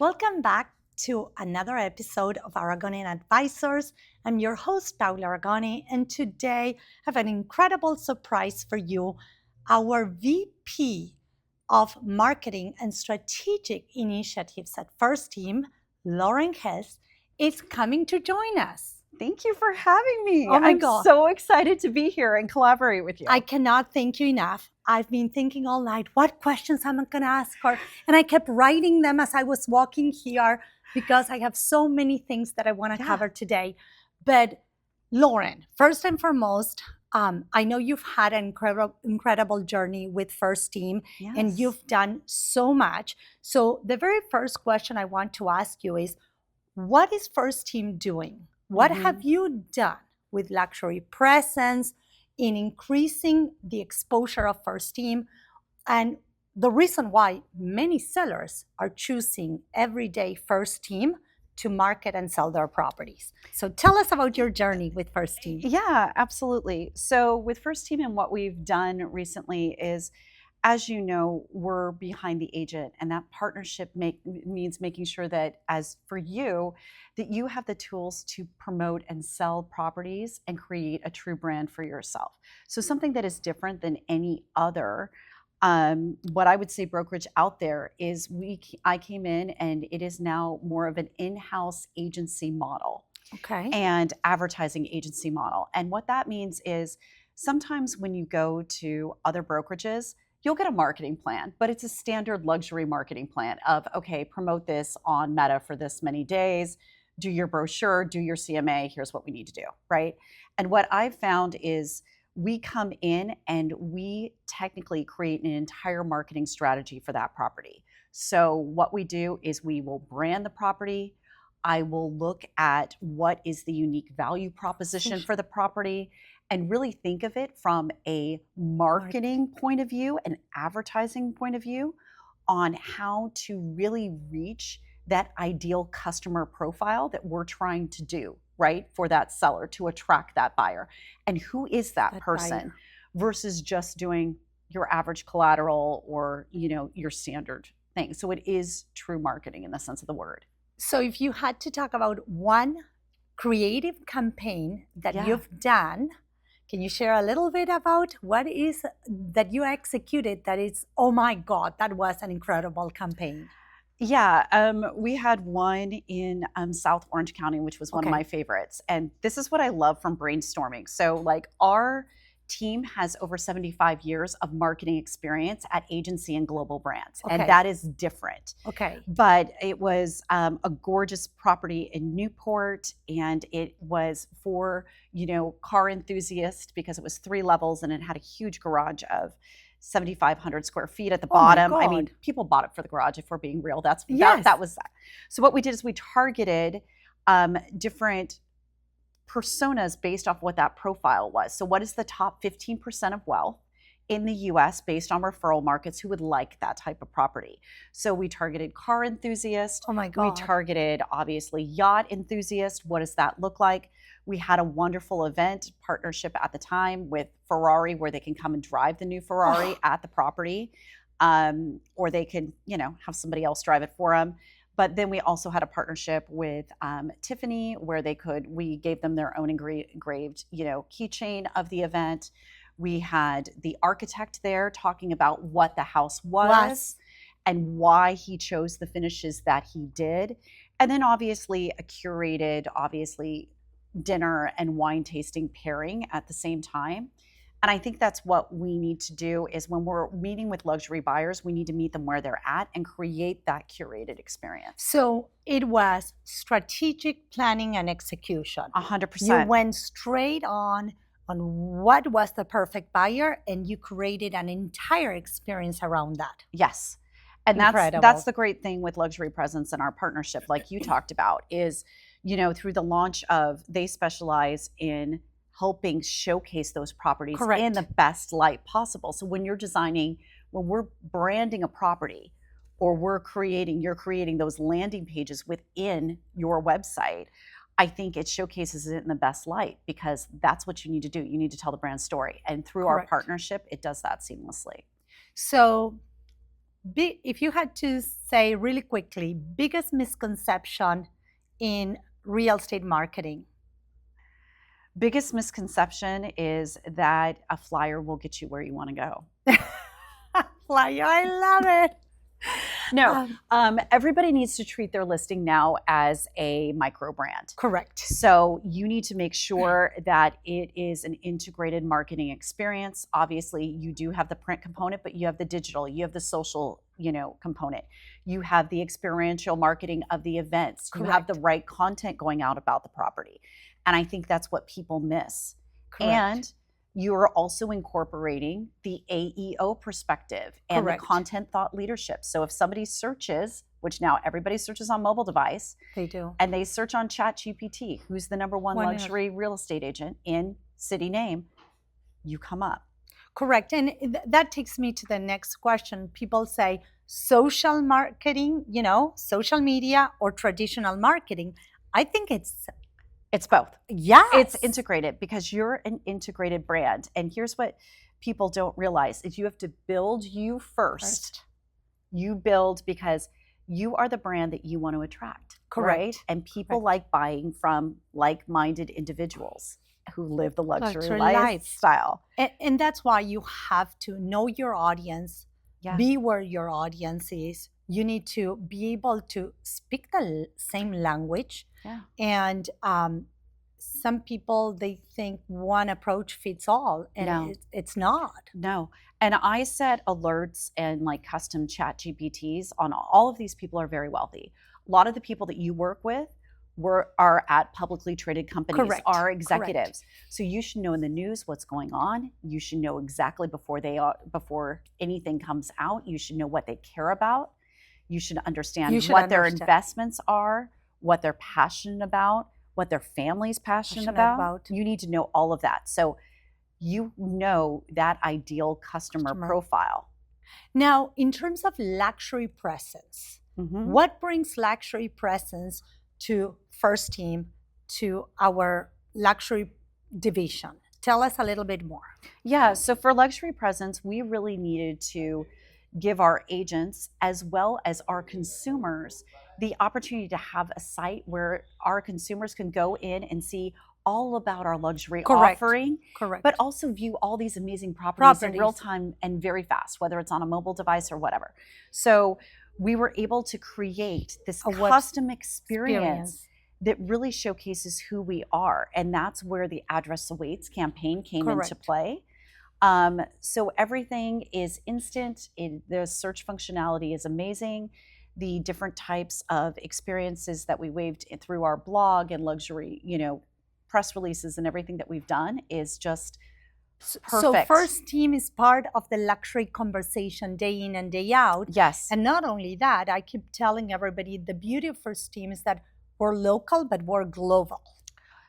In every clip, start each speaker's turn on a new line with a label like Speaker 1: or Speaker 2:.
Speaker 1: Welcome back to another episode of Aragone Advisors. I'm your host, Paula Aragone, and today I have an incredible surprise for you. Our VP of Marketing and Strategic Initiatives at First Team, Lauren Henss, is coming to join us.
Speaker 2: Thank you for having me.
Speaker 1: Oh my
Speaker 2: I'm
Speaker 1: God.
Speaker 2: so excited to be here and collaborate with you.
Speaker 1: I cannot thank you enough. I've been thinking all night, what questions am I going to ask her? And I kept writing them as I was walking here because I have so many things that I want to cover today. But Lauren, first and foremost, I know you've had an incredible journey with First Team, and you've done so much. So the very first question I want to ask you is, what is First Team doing? What have you done with Luxury Presence in increasing the exposure of First Team, and the reason why many sellers are choosing everyday First Team to market and sell their properties? So tell us about your journey with First Team.
Speaker 2: Yeah, absolutely. So with First Team and what we've done recently is, as you know, we're behind the agent, and that partnership means making sure that, as for you, that you have the tools to promote and sell properties and create a true brand for yourself. So something that is different than any other, what I would say brokerage out there is I came in, and it is now more of an in-house agency model.
Speaker 1: Okay.
Speaker 2: And advertising agency model. And what that means is sometimes when you go to other brokerages, you'll get a marketing plan, but it's a standard luxury marketing plan of, okay, promote this on Meta for this many days, do your brochure, do your CMA, here's what we need to do, right? And what I've found is we come in and we technically create an entire marketing strategy for that property. So what we do is we will brand the property. I will look at what is the unique value proposition for the property and really think of it from a marketing point of view, an advertising point of view, on how to really reach that ideal customer profile that we're trying to do, right, for that seller to attract that buyer. And who is that person versus just doing your average collateral or, your standard thing. So it is true marketing in the sense of the word.
Speaker 1: So if you had to talk about one creative campaign that you've done, can you share a little bit about what is that you executed that is, oh my God, that was an incredible campaign?
Speaker 2: Yeah, we had one in South Orange County, which was one of my favorites. And this is what I love from brainstorming. So our team has over 75 years of marketing experience at agency and global brands. And that is different. But it was a gorgeous property in Newport, and it was for, car enthusiasts because it was 3 levels and it had a huge garage of 7,500 square feet at the bottom. I mean, people bought it for the garage, if we're being real. That was that. So what we did is we targeted different personas based off what that profile was. So what is the top 15% of wealth in the US based on referral markets who would like that type of property? So we targeted car enthusiasts.
Speaker 1: Oh my God.
Speaker 2: We targeted, obviously, yacht enthusiasts. What does that look like? We had a wonderful event partnership at the time with Ferrari where they can come and drive the new Ferrari at the property, or they could, have somebody else drive it for them. But then we also had a partnership with Tiffany where we gave them their own engraved, keychain of the event. We had the architect there talking about what the house was and why he chose the finishes that he did. And then obviously a curated, dinner and wine tasting pairing at the same time. And I think that's what we need to do is when we're meeting with luxury buyers, we need to meet them where they're at and create that curated experience.
Speaker 1: So it was strategic planning and execution.
Speaker 2: 100%.
Speaker 1: You went straight on what was the perfect buyer, and you created an entire experience around that.
Speaker 2: Yes. And that's the great thing with Luxury Presence and our partnership, like you talked about, is, through the launch of, they specialize in helping showcase those properties in the best light possible. So when we're branding a property, or you're creating those landing pages within your website, I think it showcases it in the best light because that's what you need to do. You need to tell the brand story. And through our partnership, it does that seamlessly.
Speaker 1: So if you had to say really quickly, biggest misconception in real estate marketing.
Speaker 2: Biggest misconception is that a flyer will get you where you want to go.
Speaker 1: Flyer, I love it.
Speaker 2: No, everybody needs to treat their listing now as a micro brand.
Speaker 1: Correct.
Speaker 2: So you need to make sure that it is an integrated marketing experience. Obviously, you do have the print component, but you have the digital, you have the social, component. You have the experiential marketing of the events.
Speaker 1: Correct.
Speaker 2: You have the right content going out about the property. And I think that's what people miss.
Speaker 1: Correct.
Speaker 2: And you're also incorporating the AEO perspective and
Speaker 1: Correct.
Speaker 2: the content thought leadership. So if somebody searches, which now everybody searches on mobile device,
Speaker 1: They do.
Speaker 2: and they search on ChatGPT, who's the number one
Speaker 1: Why not?
Speaker 2: luxury real estate agent in city name, you come up.
Speaker 1: Correct. And that takes me to the next question. People say social marketing, social media or traditional marketing. I think it's
Speaker 2: both.
Speaker 1: yes.
Speaker 2: It's integrated because you're an integrated brand. And here's what people don't realize is you have to build you first. You build because you are the brand that you want to attract.
Speaker 1: Correct.
Speaker 2: Right? And people
Speaker 1: Correct.
Speaker 2: like buying from like-minded individuals who live the luxury
Speaker 1: life.
Speaker 2: lifestyle.
Speaker 1: And that's why you have to know your audience,
Speaker 2: Yeah.
Speaker 1: be where your audience is. You need to be able to speak the same language.
Speaker 2: Yeah.
Speaker 1: And some people, they think one approach fits all, and
Speaker 2: No.
Speaker 1: it's not.
Speaker 2: No. And I set alerts and like custom chat GPTs on all of these people are very wealthy. A lot of the people that you work with are at publicly traded companies,
Speaker 1: Correct.
Speaker 2: are executives. So you should know in the news what's going on. You should know exactly before anything comes out. You should know what they care about. You should understand what their investments are, what they're passionate about, what their family's passionate about. You need to know all of that. So you know that ideal customer profile.
Speaker 1: Now, in terms of luxury presence, what brings luxury presence to First Team, to our luxury division? Tell us a little bit more.
Speaker 2: Yeah, so for luxury presence, we really needed to give our agents as well as our consumers the opportunity to have a site where our consumers can go in and see all about our luxury offering, but also view all these amazing properties in real time and very fast, whether it's on a mobile device or whatever. So we were able to create this custom experience that really showcases who we are. And that's where the Address Awaits campaign came into play. So everything is instant. The search functionality is amazing. The different types of experiences that we waved through our blog and luxury, press releases and everything that we've done is just perfect.
Speaker 1: So First Team is part of the luxury conversation day in and day out.
Speaker 2: Yes.
Speaker 1: And not only that, I keep telling everybody the beauty of First Team is that we're local, but we're global.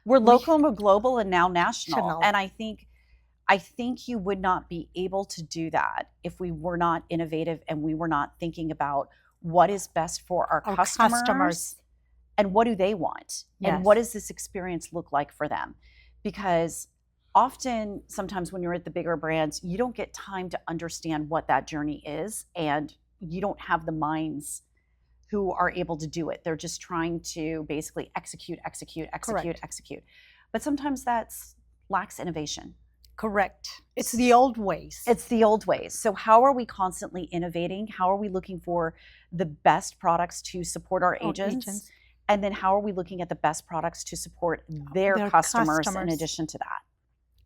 Speaker 2: We're local and we're global and now national. And I think you would not be able to do that if we were not innovative and we were not thinking about what is best for our customers and what do they want and what does this experience look like for them. Because often, sometimes when you're at the bigger brands, you don't get time to understand what that journey is, and you don't have the minds who are able to do it. They're just trying to basically execute. But sometimes that lacks innovation.
Speaker 1: Correct. It's the old ways.
Speaker 2: So how are we constantly innovating? How are we looking for the best products to support our agents? And then how are we looking at the best products to support their customers in addition to that?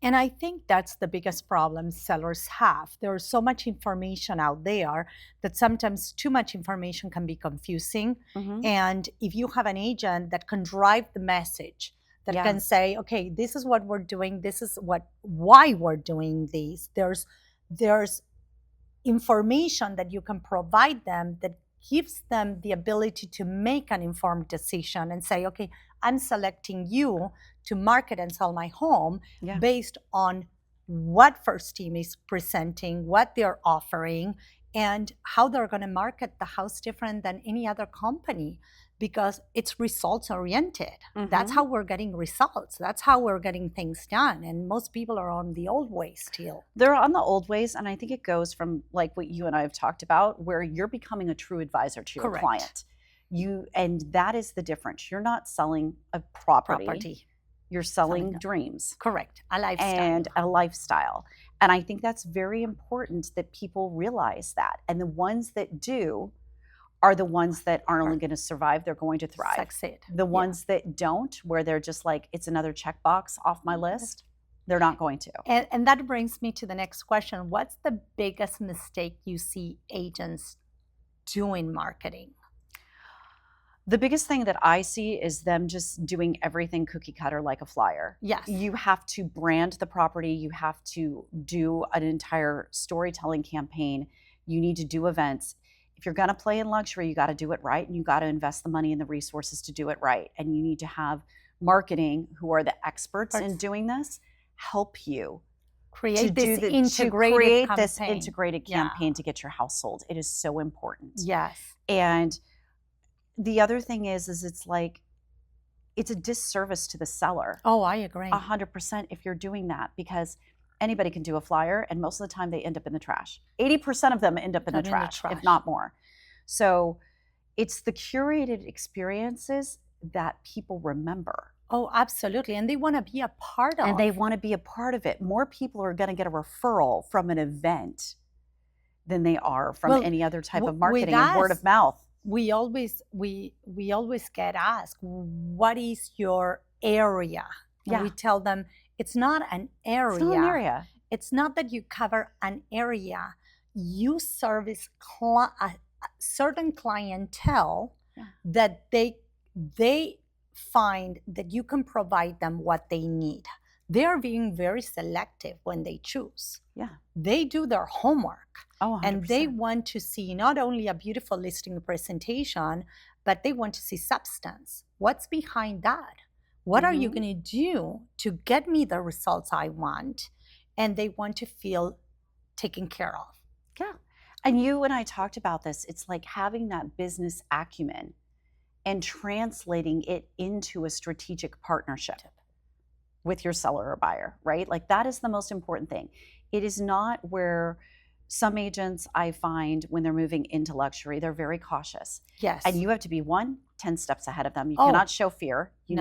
Speaker 1: And I think that's the biggest problem sellers have. There's so much information out there that sometimes too much information can be confusing. And if you have an agent that can drive the message, that can say, okay, this is what we're doing, this is why we're doing these. There's information that you can provide them that gives them the ability to make an informed decision and say, okay, I'm selecting you to market and sell my home based on what First Team is presenting, what they're offering, and how they're going to market the house different than any other company. because it's results oriented.
Speaker 2: Mm-hmm.
Speaker 1: That's how we're getting results. That's how we're getting things done. And most people are on the old way still.
Speaker 2: They're on the old ways. And I think it goes from like what you and I have talked about, where you're becoming a true advisor to your
Speaker 1: Correct.
Speaker 2: client. And that is the difference. You're not selling a property. You're selling dreams.
Speaker 1: Correct. A lifestyle.
Speaker 2: And a lifestyle. And I think that's very important that people realize that. And the ones that do are the ones that aren't only going to survive, they're going to thrive.
Speaker 1: Succeed.
Speaker 2: The ones that don't, where they're just like, it's another checkbox off my list, they're not going to.
Speaker 1: And that brings me to the next question. What's the biggest mistake you see agents do in marketing?
Speaker 2: The biggest thing that I see is them just doing everything cookie cutter like a flyer.
Speaker 1: Yes.
Speaker 2: You have to brand the property. You have to do an entire storytelling campaign. You need to do events. If you're going to play in luxury, you got to do it right, and you got to invest the money and the resources to do it right. And you need to have marketing, who are the experts in doing this, help you
Speaker 1: create this integrated
Speaker 2: campaign to get your house sold. It is so important.
Speaker 1: Yes.
Speaker 2: And the other thing is it's like, it's a disservice to the seller.
Speaker 1: Oh, I agree.
Speaker 2: 100% if you're doing that, because anybody can do a flyer, and most of the time they end up in the trash. 80% of them end up in the trash, if not more. So it's the curated experiences that people remember.
Speaker 1: Oh, absolutely. And they want to be a part of.
Speaker 2: And they want to be a part of it. More people are going to get a referral from an event than they are from any other type of marketing and word of mouth.
Speaker 1: We always get asked, what is your area? And we tell them, it's not an area.
Speaker 2: It's not an area.
Speaker 1: It's not that you cover an area. You service a certain clientele that they find that you can provide them what they need. They're being very selective when they choose.
Speaker 2: Yeah.
Speaker 1: They do their homework.
Speaker 2: Oh, 100%.
Speaker 1: And they want to see not only a beautiful listing presentation, but they want to see substance. What's behind that? What are you going to do to get me the results I want? And they want to feel taken care of.
Speaker 2: Yeah. And you and I talked about this. It's like having that business acumen and translating it into a strategic partnership with your seller or buyer, right? Like that is the most important thing. It is not where some agents I find when they're moving into luxury, they're very cautious.
Speaker 1: Yes.
Speaker 2: And you have to be 10 steps ahead of them. You cannot show fear. You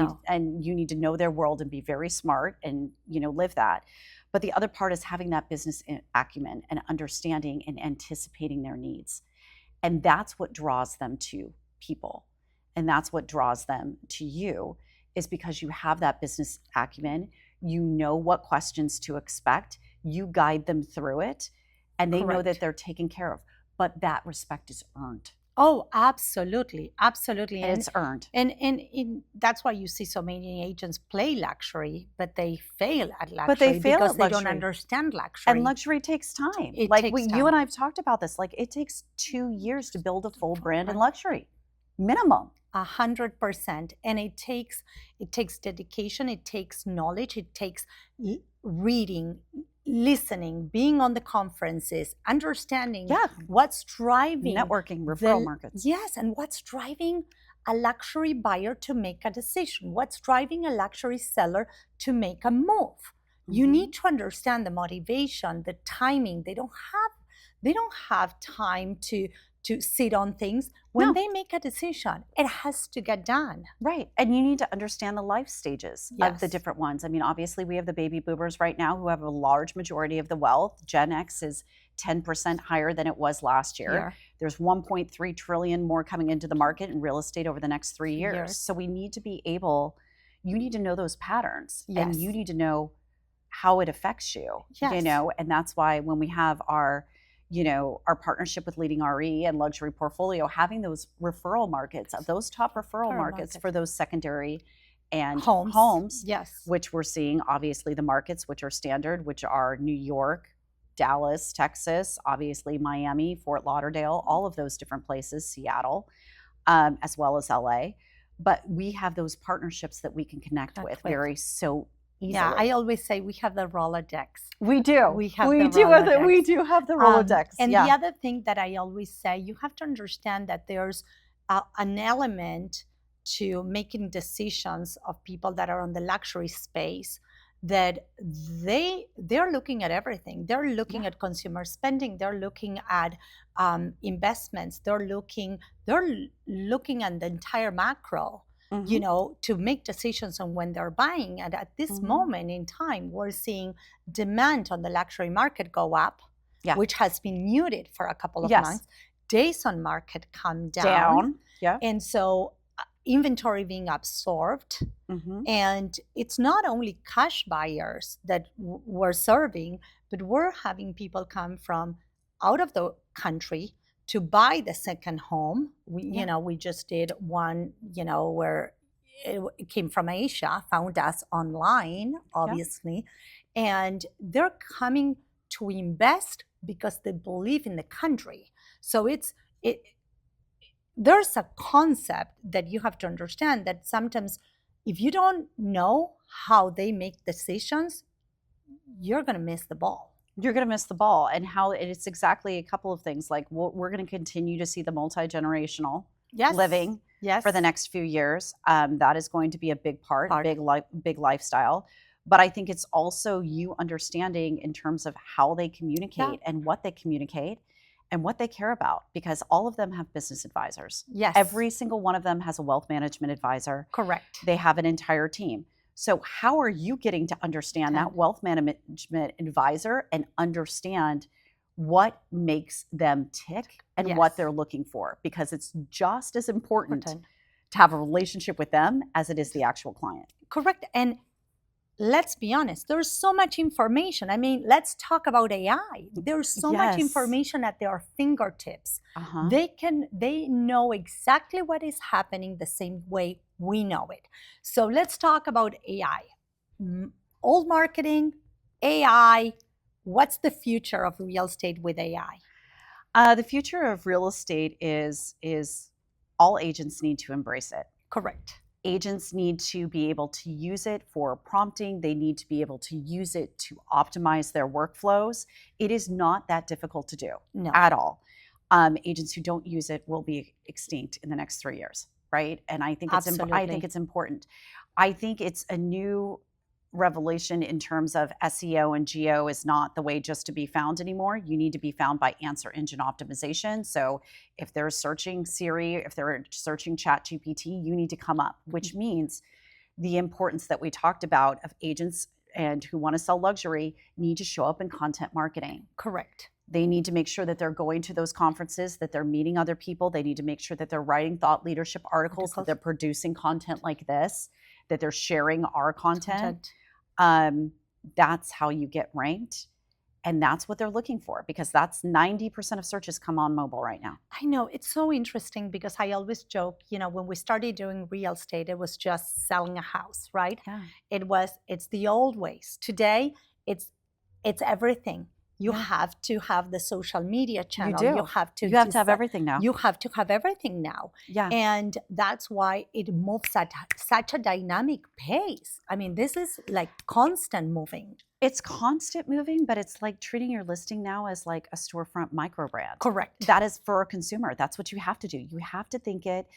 Speaker 2: need to know their world and be very smart and, live that. But the other part is having that business acumen and understanding and anticipating their needs. And that's what draws them to people. And that's what draws them to you, is because you have that business acumen. You know what questions to expect. You guide them through it. And they know that they're taken care of. But that respect is earned.
Speaker 1: Oh, absolutely. Absolutely.
Speaker 2: And it's earned.
Speaker 1: And that's why you see so many agents play luxury, but they fail at luxury because they don't understand luxury.
Speaker 2: And luxury takes time. You and I have talked about this. Like it takes 2 years to build a full brand in luxury. Minimum.
Speaker 1: 100%. And it takes dedication, it takes knowledge, it takes reading, listening, being on the conferences, understanding what's driving
Speaker 2: networking, referral markets.
Speaker 1: Yes, and what's driving a luxury buyer to make a decision, what's driving a luxury seller to make a move. You need to understand the motivation, the timing. They don't have time to sit on things. When they make a decision, it has to get done.
Speaker 2: Right. And you need to understand the life stages of the different ones. I mean, obviously we have the baby boomers right now who have a large majority of the wealth. Gen X is 10% higher than it was last year. There's 1.3 trillion more coming into the market in real estate over the next 3 years. So we need to you need to know those patterns and you need to know how it affects you, and that's why when we have our partnership with Leading RE and Luxury Portfolio, having those referral markets, those top referral markets for those secondary and homes, which we're seeing, obviously the markets which are standard, which are New York, Dallas, Texas, obviously Miami, Fort Lauderdale, all of those different places, Seattle, as well as LA. But we have those partnerships that we can connect with so easily.
Speaker 1: Yeah, I always say we have the Rolodex.
Speaker 2: We do.
Speaker 1: We do have
Speaker 2: the Rolodex.
Speaker 1: And the other thing that I always say, you have to understand that there's an element to making decisions of people that are on the luxury space, that they're looking at everything. They're looking at consumer spending. They're looking at investments. They're looking at the entire macro, to make decisions on when they're buying. And at this moment in time, we're seeing demand on the luxury market go up, which has been muted for a couple of months. Days on market come down. And so inventory being absorbed. And it's not only cash buyers that we're serving, but we're having people come from out of the country to buy the second home. We just did one, where it came from Asia, found us online, obviously, and they're coming to invest because they believe in the country. So there's a concept that you have to understand, that sometimes if you don't know how they make decisions, you're going to miss the ball.
Speaker 2: You're going to miss the ball. And how it's exactly a couple of things. Like, we're going to continue to see the multi-generational living for the next few years. That is going to be a big part. Big lifestyle. But I think it's also you understanding in terms of how they communicate and what they communicate and what they care about, because all of them have business advisors. Every single one of them has a wealth management advisor.
Speaker 1: Correct.
Speaker 2: They have an entire team. So how are you getting to understand that wealth management advisor and understand what makes them tick and what they're looking for? Because it's just as important to have a relationship with them as it is the actual client.
Speaker 1: Correct. And let's be honest, there's so much information. I mean, let's talk about AI. There's so much information at their fingertips. They know exactly what is happening the same way we know it. So let's talk about AI. Old marketing, AI. What's the future of real estate with AI?
Speaker 2: The future of real estate is all agents need to embrace it.
Speaker 1: Correct.
Speaker 2: Agents need to be able to use it for prompting. They need to be able to use it to optimize their workflows. It is not that difficult to do at all. Agents who don't use it will be extinct in the next 3 years, right? And I think it's important. I think it's a new revelation in terms of SEO and geo is not the way just to be found anymore. You need to be found by answer engine optimization. So if they're searching Siri, if they're searching ChatGPT, you need to come up, which means the importance that we talked about of agents and who want to sell luxury need to show up in content marketing.
Speaker 1: Correct.
Speaker 2: They need to make sure that they're going to those conferences, that they're meeting other people. They need to make sure that they're writing thought leadership articles, that they're producing content like this, that they're sharing our content. That's how you get ranked. And that's what they're looking for, because that's 90% of searches come on mobile right now.
Speaker 1: I know. It's so interesting because I always joke, when we started doing real estate, it was just selling a house, right? It's the old ways. Today, it's everything. You have to have the social media channel.
Speaker 2: You do.
Speaker 1: You have to
Speaker 2: have everything now.
Speaker 1: You have to have everything now. And that's why it moves at such a dynamic pace. I mean, this is like constant moving.
Speaker 2: It's constant moving, but it's like treating your listing now as like a storefront micro brand.
Speaker 1: Correct.
Speaker 2: That is for a consumer. That's what you have to do. You have to think it,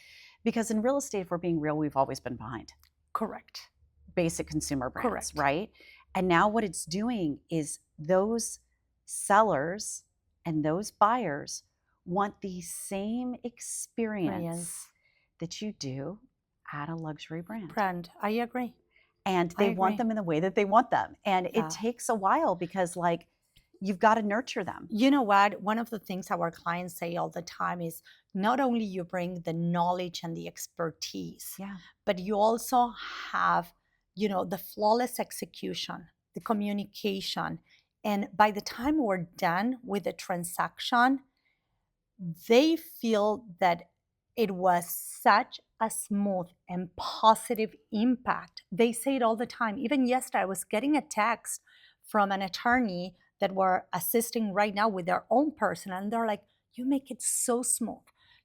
Speaker 2: because in real estate, if we're being real, we've always been behind.
Speaker 1: Correct.
Speaker 2: Basic consumer brands,
Speaker 1: Correct.
Speaker 2: Right? And now what it's doing is those sellers and those buyers want the same experience that you do at a luxury brand.
Speaker 1: I agree.
Speaker 2: And they want them in the way that they want them. And it takes a while because you've got to nurture them. You
Speaker 1: know what? One of the things our clients say all the time is not only you bring the knowledge and the expertise, but you also have, the flawless execution, the communication. And by the time we're done with the transaction, they feel that it was such a smooth and positive impact. They say it all the time. Even yesterday, I was getting a text from an attorney that were assisting right now with their own person. And they're like, you make it so smooth.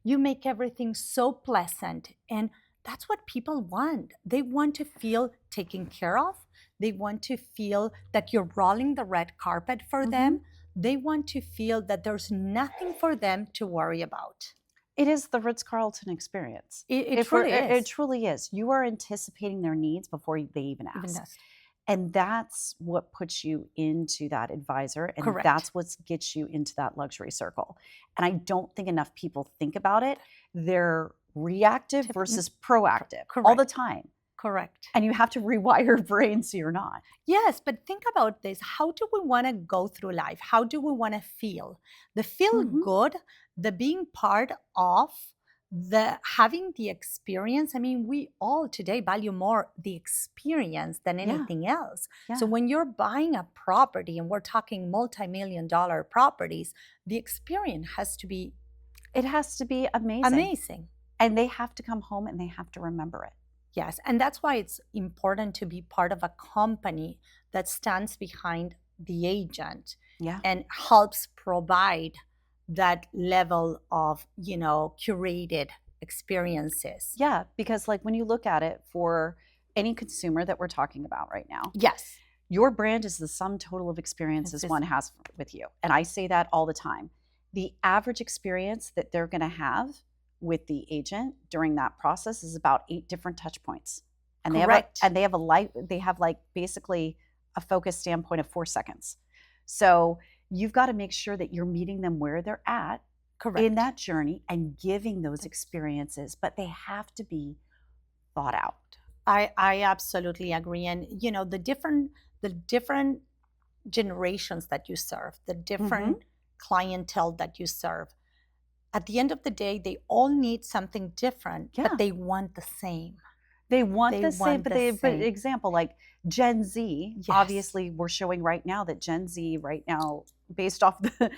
Speaker 1: You make everything so pleasant. And that's what people want. They want to feel taken care of. They want to feel that you're rolling the red carpet for them. They want to feel that there's nothing for them to worry about.
Speaker 2: It is the Ritz-Carlton experience.
Speaker 1: It truly is.
Speaker 2: It truly is. You are anticipating their needs before they even ask. And that's what puts you into that advisor. And
Speaker 1: Correct.
Speaker 2: That's what gets you into that luxury circle. And I don't think enough people think about it. They're reactive versus proactive all the time.
Speaker 1: Correct.
Speaker 2: And you have to rewire your brain so you're not.
Speaker 1: Yes, but think about this. How do we want to go through life? How do we want to feel? The feel good, the being part of, the having the experience. I mean, we all today value more the experience than anything else. Yeah. So when you're buying a property, and we're talking multi-million-dollar properties, the experience has to be amazing.
Speaker 2: And they have to come home and they have to remember it.
Speaker 1: Yes, and that's why it's important to be part of a company that stands behind the agent and helps provide that level of, curated experiences.
Speaker 2: Yeah, because like when you look at it for any consumer that we're talking about right now.
Speaker 1: Yes.
Speaker 2: Your brand is the sum total of experiences one has with you. And I say that all the time. The average experience that they're going to have with the agent during that process is about 8 different touch points. And they have like basically a focus standpoint of 4 seconds. So you've got to make sure that you're meeting them where they're at in that journey and giving those experiences, but they have to be thought out.
Speaker 1: I absolutely agree. And the different generations that you serve, the different clientele that you serve, at the end of the day, they all need something different, but they want the same.
Speaker 2: They want the same, but example, like Gen Z, obviously we're showing right now that Gen Z right now, based off the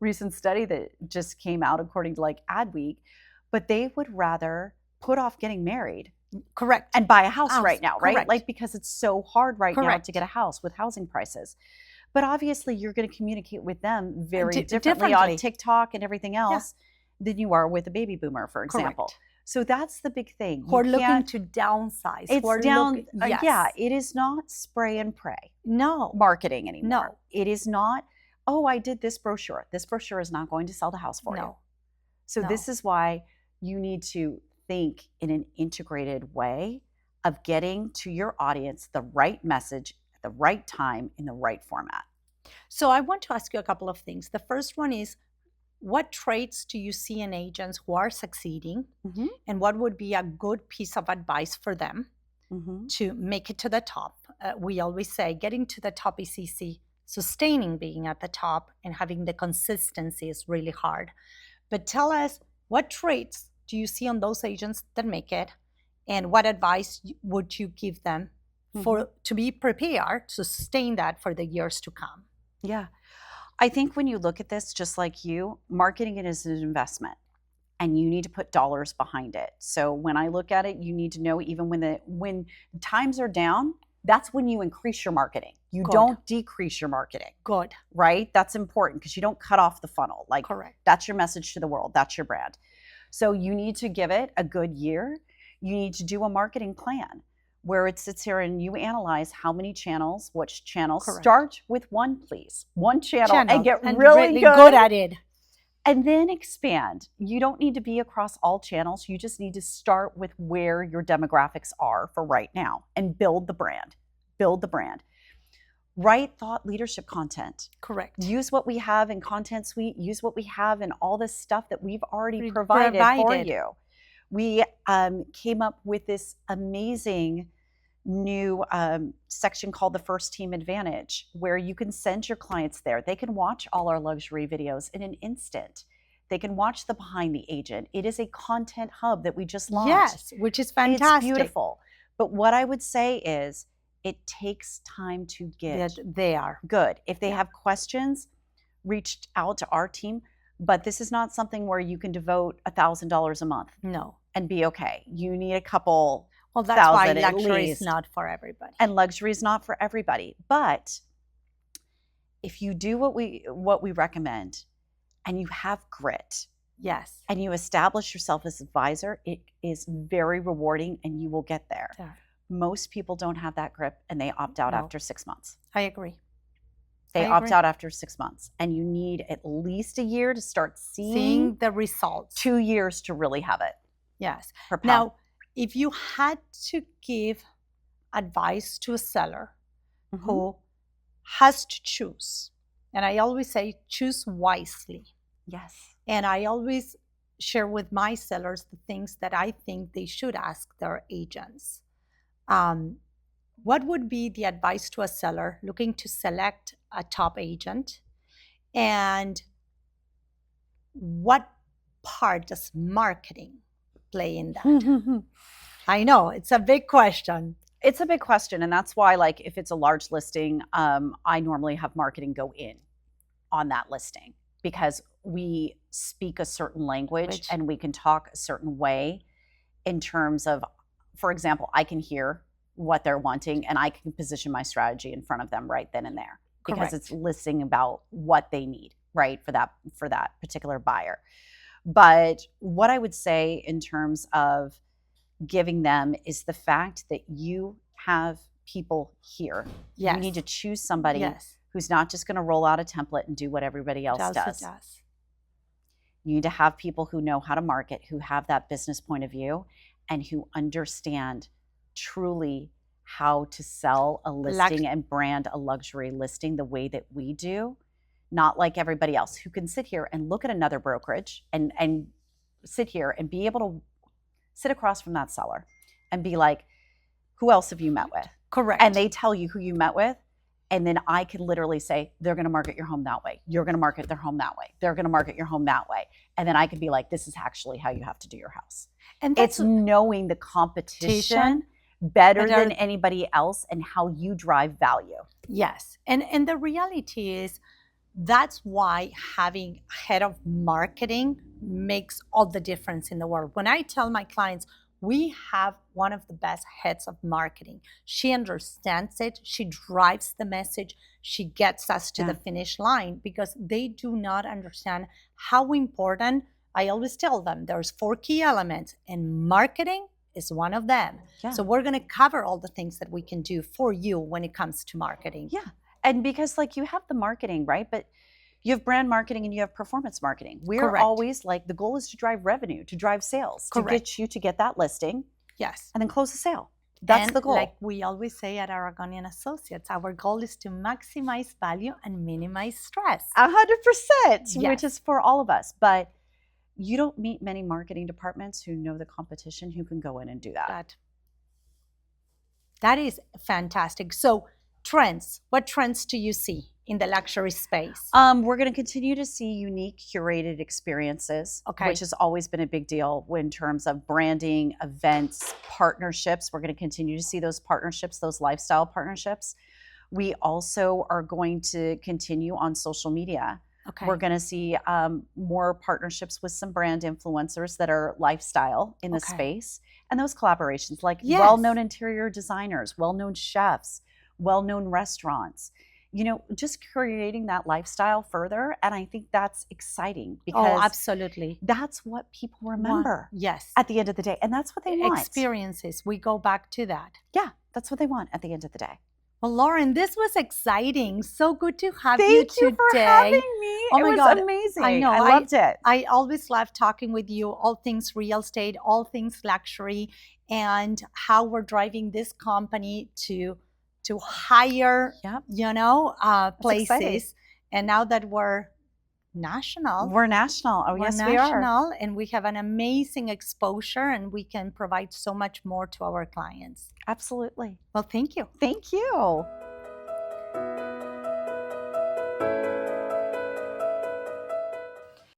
Speaker 2: recent study that just came out according to like Adweek, but they would rather put off getting married.
Speaker 1: Correct.
Speaker 2: And buy a house right now, right?
Speaker 1: Correct.
Speaker 2: Like because it's so hard right now to get a house with housing prices. But obviously you're going to communicate with them very differently on TikTok and everything else than you are with a baby boomer, for example.
Speaker 1: Correct.
Speaker 2: So that's the big thing.
Speaker 1: We're looking to downsize.
Speaker 2: It is not spray and pray.
Speaker 1: No.
Speaker 2: Marketing anymore.
Speaker 1: No.
Speaker 2: It is not, oh, I did this brochure. This brochure is not going to sell the house for you. So this is why you need to think in an integrated way of getting to your audience the right message at the right time in the right format.
Speaker 1: So I want to ask you a couple of things. The first one is, what traits do you see in agents who are succeeding, and what would be a good piece of advice for them to make it to the top? We always say getting to the top is easy. Sustaining being at the top and having the consistency is really hard. But tell us, what traits do you see on those agents that make it, and what advice would you give them to be prepared to sustain that for the years to come?
Speaker 2: Yeah. I think when you look at this, just like you, marketing it is an investment and you need to put dollars behind it. So when I look at it, you need to know even when times are down, that's when you increase your marketing. You don't decrease your marketing.
Speaker 1: Good.
Speaker 2: Right? That's important because you don't cut off the funnel. Like that's your message to the world. That's your brand. So you need to give it a good year. You need to do a marketing plan where it sits here and you analyze how many channels, which channels. Start with one, please. One channel and get really good
Speaker 1: at it.
Speaker 2: And then expand. You don't need to be across all channels. You just need to start with where your demographics are for right now and build the brand. Build the brand. Write thought leadership content.
Speaker 1: Correct.
Speaker 2: Use what we have in Content Suite. Use what we have in all this stuff that we've already provided for you. We came up with this amazing new section called the First Team Advantage, where you can send your clients there. They can watch all our luxury videos in an instant. They can watch the Behind the Agent. It is a content hub that we just launched.
Speaker 1: Yes, which is fantastic.
Speaker 2: It's beautiful. But what I would say is it takes time to get good. If they have questions, reach out to our team. But this is not something where you can devote $1,000 a month.
Speaker 1: No.
Speaker 2: And be okay. You need a couple.
Speaker 1: Well, that's why luxury is not for everybody.
Speaker 2: And luxury is not for everybody. But if you do what we recommend and you have grit, and you establish yourself as an advisor, it is very rewarding and you will get there. Yeah. Most people don't have that grip and they opt out after 6 months.
Speaker 1: I agree.
Speaker 2: They
Speaker 1: I
Speaker 2: opt
Speaker 1: agree.
Speaker 2: out after 6 months, and you need at least a year to start
Speaker 1: Seeing the results.
Speaker 2: 2 years to really have it
Speaker 1: Yes.
Speaker 2: propel.
Speaker 1: Now, if you had to give advice to a seller
Speaker 2: Mhm.
Speaker 1: who has to choose, and I always say choose wisely,
Speaker 2: Yes.
Speaker 1: and I always share with my sellers the things that I think they should ask their agents. What would be the advice to a seller looking to select a top agent? And what part does marketing play in that? I know it's a big question.
Speaker 2: It's a big question, and that's why, like, if it's a large listing, I normally have marketing go in on that listing because we speak a certain language and we can talk a certain way in terms of, for example, I can hear what they're wanting and I can position my strategy in front of them right then and there because
Speaker 1: Correct.
Speaker 2: it's listing about what they need, right, for that particular buyer. But what I would say in terms of giving them is the fact that you have people here.
Speaker 1: Yes.
Speaker 2: You need to choose somebody
Speaker 1: Yes.
Speaker 2: who's not just going to roll out a template and do what everybody else does. You need to have people who know how to market, who have that business point of view, and who understand truly how to sell a listing and brand a luxury listing the way that we do, not like everybody else who can sit here and look at another brokerage and sit here and be able to sit across from that seller and be like, who else have you met with?
Speaker 1: Correct.
Speaker 2: And they tell you who you met with. And then I can literally say, they're going to market your home that way. You're going to market their home that way. They're going to market your home that way. And then I could be like, this is actually how you have to do your house.
Speaker 1: And
Speaker 2: it's knowing the competition better than anybody else and how you drive value.
Speaker 1: Yes. And the reality is that's why having a head of marketing makes all the difference in the world. When I tell my clients, we have one of the best heads of marketing. She understands it. She drives the message. She gets us to the finish line because they do not understand how important. I always tell them there's 4 key elements and marketing is one of them. Yeah. So we're going to cover all the things that we can do for you when it comes to marketing.
Speaker 2: Yeah. And because like you have the marketing, right? But you have brand marketing and you have performance marketing. We're always like, the goal is to drive revenue, to drive sales, to get you to get that listing.
Speaker 1: Yes.
Speaker 2: And then close the sale. That's the goal.
Speaker 1: Like we always say at Aragone Associates, our goal is to maximize value and minimize stress.
Speaker 2: 100%, which is for all of us. But you don't meet many marketing departments who know the competition who can go in and do that.
Speaker 1: That is fantastic. So trends, what trends do you see in the luxury space?
Speaker 2: We're going to continue to see unique curated experiences, which has always been a big deal in terms of branding, events, partnerships. We're going to continue to see those partnerships, those lifestyle partnerships. We also are going to continue on social media. We're going to see more partnerships with some brand influencers that are lifestyle in the space. And those collaborations, like well-known interior designers, well-known chefs, well-known restaurants, you know, just creating that lifestyle further. And I think that's exciting because
Speaker 1: absolutely,
Speaker 2: that's what people remember.
Speaker 1: Yes.
Speaker 2: At the end of the day. And that's what they want.
Speaker 1: Experiences. We go back to that.
Speaker 2: Yeah, that's what they want at the end of the day.
Speaker 1: Well, Lauren, this was exciting. So good to have you today.
Speaker 2: Thank you for having me.
Speaker 1: Oh
Speaker 2: my
Speaker 1: God.
Speaker 2: God, amazing.
Speaker 1: I know.
Speaker 2: I loved it.
Speaker 1: I always love talking with you, all things real estate, all things luxury, and how we're driving this company to higher, places.
Speaker 2: Exciting.
Speaker 1: And now that we're national.
Speaker 2: We're national. Oh, yes, we are.
Speaker 1: And we have an amazing exposure and we can provide so much more to our clients.
Speaker 2: Absolutely.
Speaker 1: Well, thank you.
Speaker 2: Thank you.